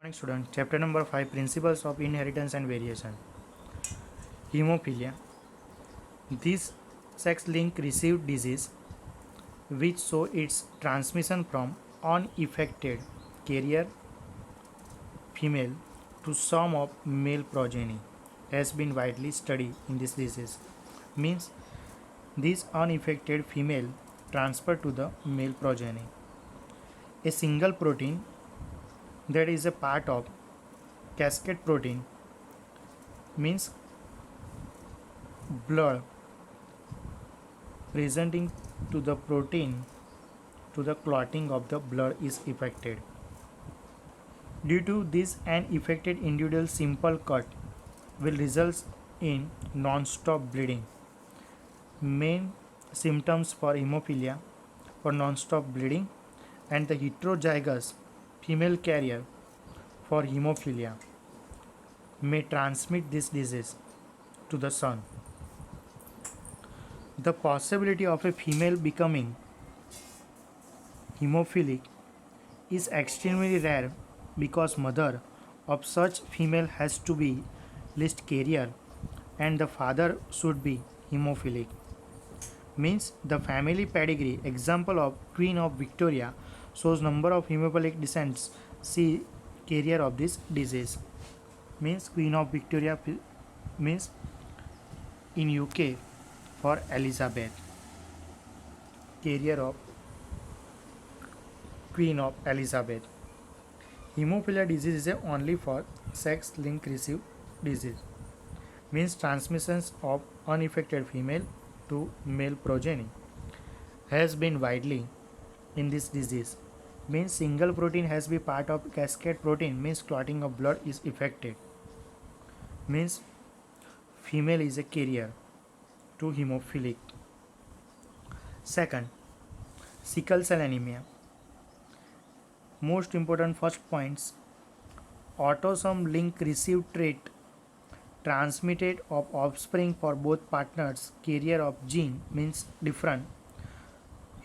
Morning student, chapter number 5, principles of inheritance and variation. Hemophilia. This sex-linked received disease which show its transmission from unaffected carrier female to some of male progeny has been widely studied in this disease. Means this unaffected female transfer to the male progeny. A single protein that is a part of cascade protein means blood presenting to the protein to the clotting of the blood is affected. Due to this, an affected individual simple cut will result in non-stop bleeding. Main symptoms for hemophilia for non-stop bleeding and the heterozygous female carrier for hemophilia may transmit this disease to the son. The possibility of a female becoming hemophilic is extremely rare because mother of such female has to be list carrier and the father should be hemophilic. Means the family pedigree example of Queen of Victoria shows number of hemophilic descents see carrier of this disease. Means Queen of Victoria means in UK for Elizabeth, carrier of Queen of Elizabeth. Hemophilia disease is only for sex-linked recessive disease. Means transmissions of unaffected female to male progeny has been widely in this disease. Means single protein has been part of cascade protein means clotting of blood is affected. Means female is a carrier to hemophilic. Second, sickle cell anemia. Most important first points, autosome link received trait transmitted of offspring for both partners carrier of gene means different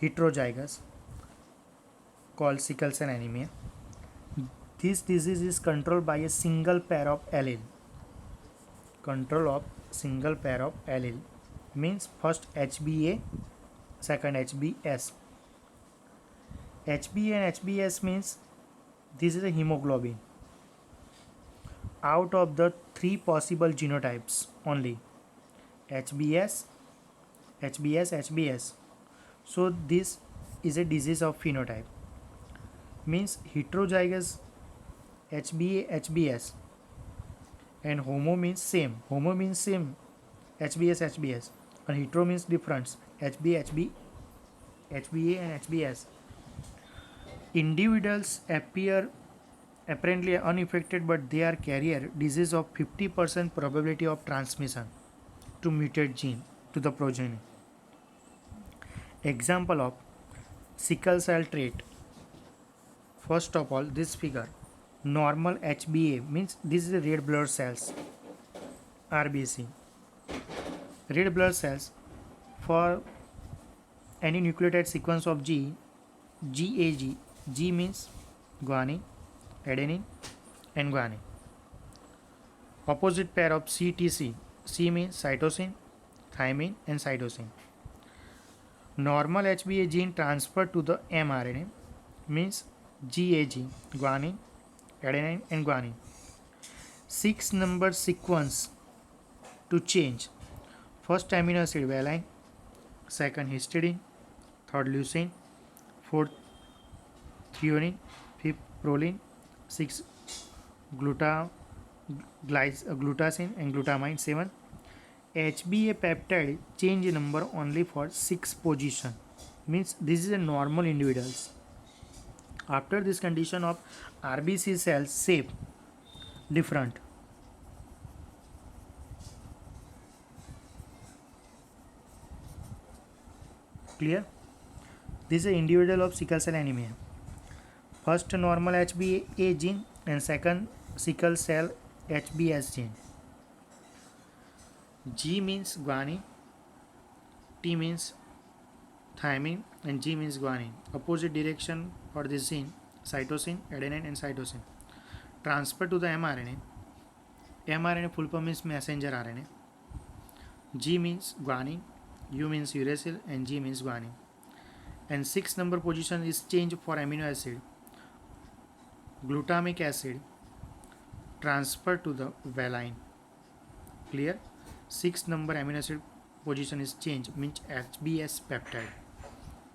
heterozygous called sickle cell anemia. This disease is controlled by a single pair of allele. Control of single pair of allele means first HBA, second HBS. HBA and HBS means this is a hemoglobin. Out of the three possible genotypes only HBS, HBS, HBS. So this is a disease of phenotype. Means heterozygous HBA, HBS and homo means same. Homo means same HBS, HBS and hetero means difference HB, HB, HBA and HBS. Individuals appear apparently unaffected but they are carrier disease of 50% probability of transmission to mutate gene to the progeny. Example of sickle cell trait. First of all, this figure normal HBA means this is the red blood cells RBC. Red blood cells for any nucleotide sequence of GAG. G means guanine, adenine and guanine. Opposite pair of CTC. C means cytosine, thymine and cytosine. Normal HBA gene transferred to the mRNA means GAG, guanine, adenine and guanine. 6 number sequence to change. First amino acid valine, second histidine, third leucine, fourth threonine, fifth proline, sixth glutacine and glutamine, 7. HBA peptide change number only for 6 position means this is a normal individuals. After this condition of RBC cells shape different. Clear? This is an individual of sickle cell anemia. First normal HBA gene and second sickle cell HBS gene. G means guanine, T means thymine and G means guanine. Opposite direction for this gene cytosine, adenine and cytosine. transfer to the mRNA. mRNA full form is messenger RNA. G means guanine, U means uracil, and G means guanine. And 6 number position is change for amino acid. Glutamic acid transfer to the valine. Clear? 6 number amino acid position is change means HbS peptide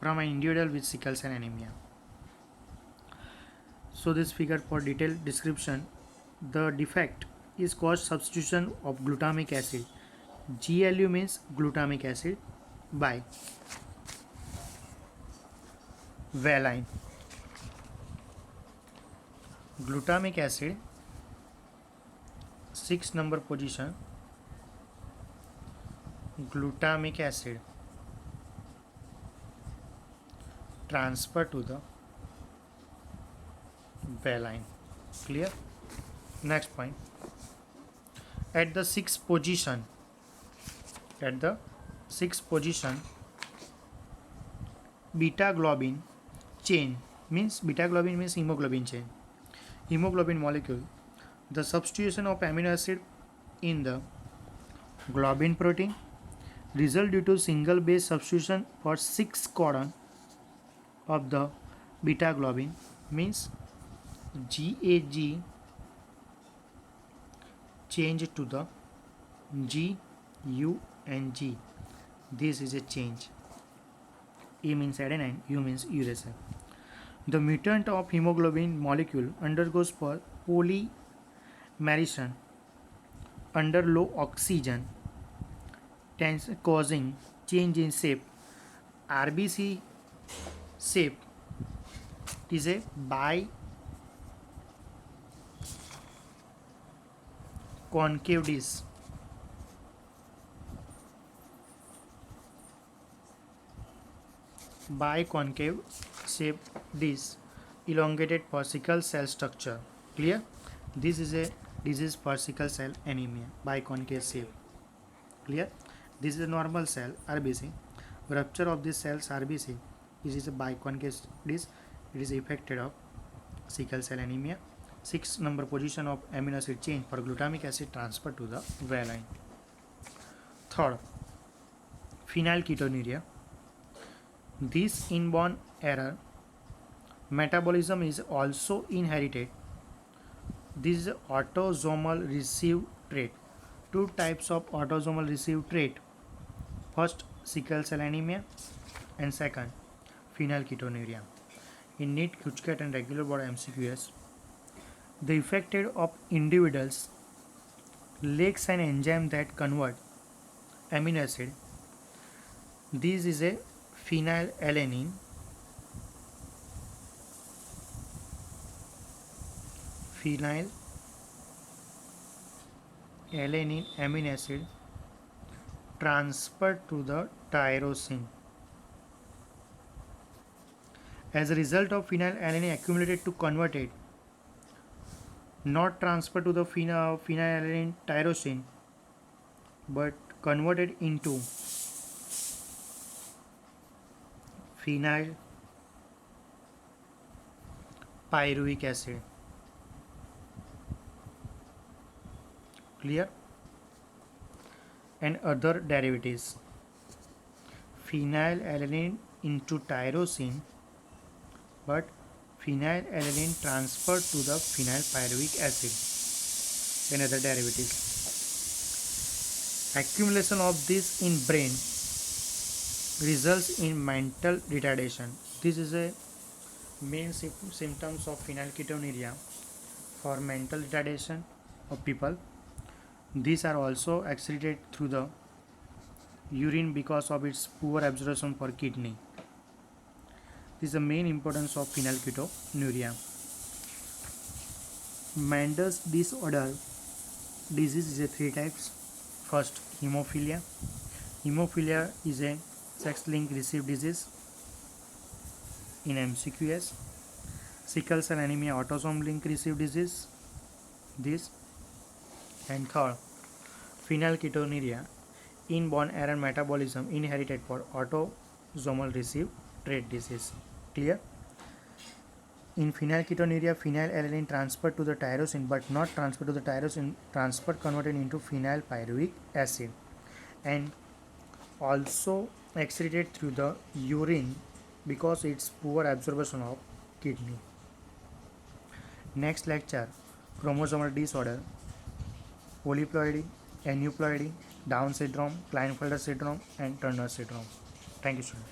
from an individual with sickle cell anemia. So this figure for detailed description. The defect is caused substitution of glutamic acid. GLU means glutamic acid by valine. Glutamic acid 6 number position. Glutamic acid transfer to the valine. Clear? Next point. At the sixth position, beta globin chain means hemoglobin chain, hemoglobin molecule. The substitution of amino acid in the globin protein result due to single base substitution for 6 codon of the beta globin means GAG change to the G, U and G. This is a change. A means adenine, U means uracil. The mutant of hemoglobin molecule undergoes polymerization under low oxygen, causing change in shape. RBC shape is a biconcave disc. Biconcave shape disc elongated for sickle cell structure. Clear? This is a disease for sickle cell anemia. Biconcave shape. Clear? This is a normal cell RBC. Rupture of this cells RBC. This is a biconcave disc. It is affected of sickle cell anemia. 6 number position of amino acid change for glutamic acid transfer to the valine. Third, phenylketonuria. This inborn error metabolism is also inherited. This is autosomal recessive trait. Two types of autosomal recessive trait. First, sickle cell anemia, and second, phenylketonuria. In NEET, QCAT and regular board MCQS, the affected of individuals lacks an enzyme that convert amino acid. This is a phenylalanine. Phenylalanine amino acid transferred to the tyrosine. As a result of phenylalanine accumulated to convert it, not transferred to the phenylalanine tyrosine, but converted into phenyl pyruvic acid. Clear? And other derivatives. Phenylalanine into tyrosine, but phenylalanine transferred to the phenyl pyruvic acid and other derivatives. Accumulation of this in brain results in mental retardation. This is a main symptoms of phenylketonuria for mental retardation of people. These are also excreted through the urine because of its poor absorption for kidney. This is the main importance of phenylketonuria. Mendel's disorder disease is a 3 types. First, hemophilia. Hemophilia is a sex-linked recessive disease in MCQS. Sickle cell anemia autosomal linked recessive disease. This. And third, phenylketonuria, inborn error metabolism inherited for autosomal recessive trait disease. Clear? In phenylketonuria, phenylalanine transferred to the tyrosine but not transferred to the tyrosine, transferred converted into phenylpyruvic acid, and also excreted through the urine because it's poor absorption of kidney. Next lecture, chromosomal disorder, polyploidy, aneuploidy, Down syndrome, Klinefelter syndrome, and Turner syndrome. Thank you, students.